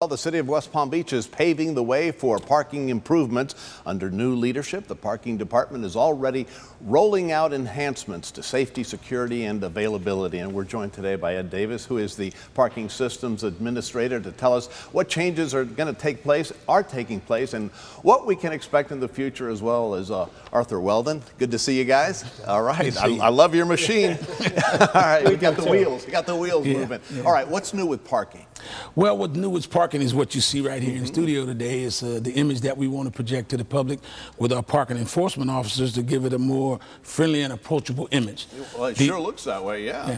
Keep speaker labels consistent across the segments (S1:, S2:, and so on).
S1: The city of West Palm Beach is paving the way for parking improvements. Under new leadership, the parking department is already rolling out enhancements to safety, security, and availability. And we're joined today by Ed Davis, who is the parking systems administrator, to tell us what changes are going to take place, are taking place, and what we can expect in the future, as well as Arthur Weldon. Good to see you guys. All right. I love your machine. All right. You got the wheels. You got the wheels moving. Yeah. All right. What's new with parking?
S2: Well, what's new with parking is what you see right here in studio today. Is the image that we want to project to the public with our parking enforcement officers to give it a more friendly and approachable image.
S1: Well, it sure looks that way, yeah.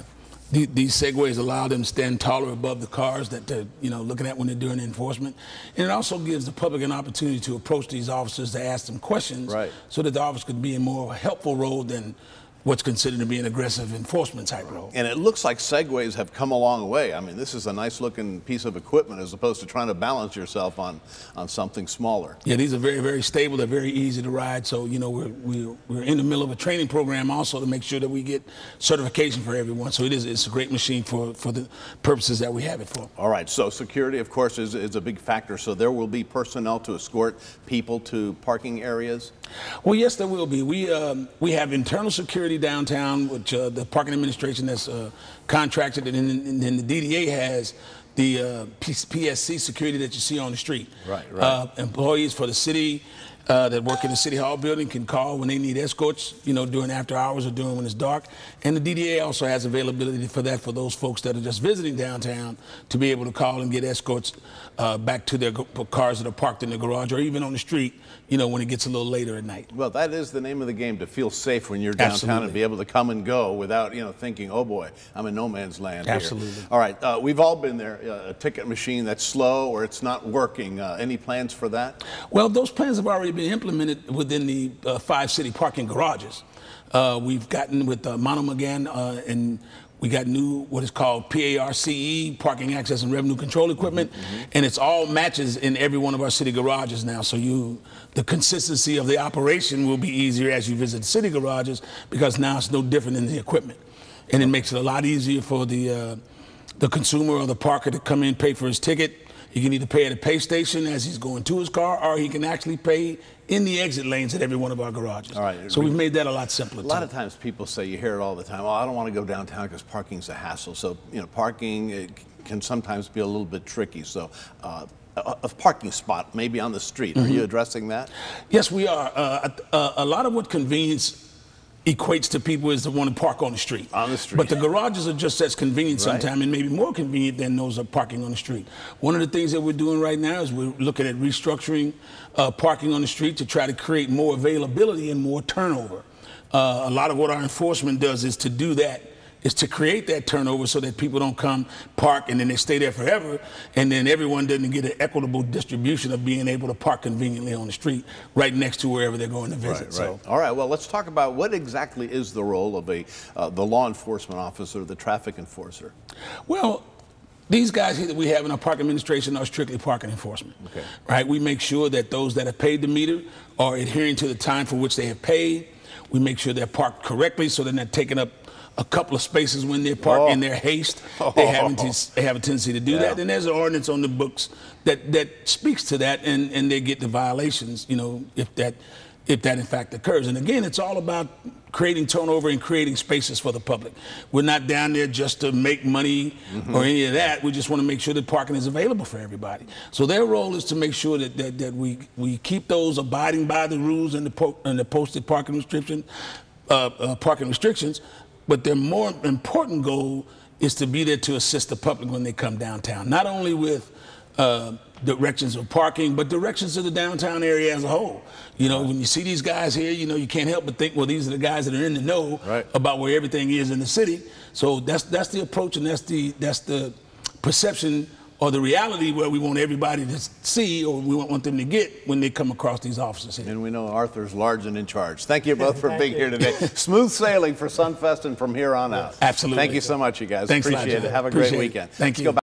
S2: These segways allow them to stand taller above the cars that they're looking at when they're doing enforcement. And it also gives the public an opportunity to approach these officers to ask them questions, so that the officer could be a more helpful role than what's considered to be an aggressive enforcement type role.
S1: And it looks like segways have come a long way. I mean, this is a nice looking piece of equipment as opposed to trying to balance yourself on something smaller.
S2: Yeah, these are very, very stable. They're very easy to ride. So, we're in the middle of a training program also to make sure that we get certification for everyone. So it's a great machine for the purposes that we have it for.
S1: All right, so security, of course, is a big factor. So there will be personnel to escort people to parking areas?
S2: Well, yes, there will be. We have internal security downtown, which the parking administration has contracted, and then the DDA has the PSC security that you see on the street.
S1: Right.
S2: Employees for the city that work in the City Hall building can call when they need escorts, during after hours or during when it's dark. And the DDA also has availability for that for those folks that are just visiting downtown to be able to call and get escorts back to their cars that are parked in the garage or even on the street, when it gets a little later at night.
S1: Well, that is the name of the game, to feel safe when you're downtown.
S2: Absolutely.
S1: And be able to come and go without, thinking, oh boy, I'm in no man's land
S2: Absolutely.
S1: Here. All right, we've all been there, a ticket machine that's slow or it's not working. Any plans for that?
S2: Well, those plans have already been implemented within the 5 city parking garages. We've gotten with Monaghan and we got new, what is called PARCE, Parking Access and Revenue Control Equipment, and it's all matches in every one of our city garages now. So the consistency of the operation will be easier as you visit city garages, because now it's no different in the equipment. And it makes it a lot easier for the consumer or the parker to come in, pay for his ticket. He can either pay at a pay station as he's going to his car, or he can actually pay in the exit lanes at every one of our garages.
S1: All right.
S2: So we've made that a lot simpler.
S1: A lot of times people say, you hear it all the time, oh, I don't want to go downtown because parking's a hassle. So, parking can sometimes be a little bit tricky. So a parking spot maybe on the street, are you addressing that?
S2: Yes, we are. A lot of what convenience equates to people is to want to park on the street.
S1: On the street.
S2: But the garages are just as convenient sometimes, and maybe more convenient than those are parking on the street. One of the things that we're doing right now is we're looking at restructuring parking on the street to try to create more availability and more turnover. A lot of what our enforcement does is to do that, is to create that turnover so that people don't come, park, and then they stay there forever, and then everyone doesn't get an equitable distribution of being able to park conveniently on the street right next to wherever they're going to visit.
S1: Right.
S2: So,
S1: all right, well, let's talk about what exactly is the role of the law enforcement officer, the traffic enforcer.
S2: Well, these guys here that we have in our park administration are strictly parking enforcement. Right? We make sure that those that have paid the meter are adhering to the time for which they have paid. We make sure they're parked correctly so they're not taking up a couple of spaces when they're parked in their haste. They have a tendency to do that. And there's an ordinance on the books that speaks to that, and they get the violations, if that in fact occurs. And again, it's all about creating turnover and creating spaces for the public. We're not down there just to make money or any of that. We just want to make sure that parking is available for everybody. So their role is to make sure that we keep those abiding by the rules and the posted parking restrictions. But their more important goal is to be there to assist the public when they come downtown, not only with directions of parking, but directions of the downtown area as a whole. When you see these guys here, you can't help but think, well, these are the guys that are in the know about where everything is in the city. So that's the approach, and that's the perception or the reality where we want everybody to see, or we want them to get when they come across these officers here.
S1: And we know Arthur's large and in charge. Thank you both for being here today. Smooth sailing for Sunfest and from here on out.
S2: Absolutely.
S1: Thank you so much, you guys.
S2: Thanks
S1: Appreciate
S2: a lot,
S1: it. Have a great weekend.
S2: Thank you.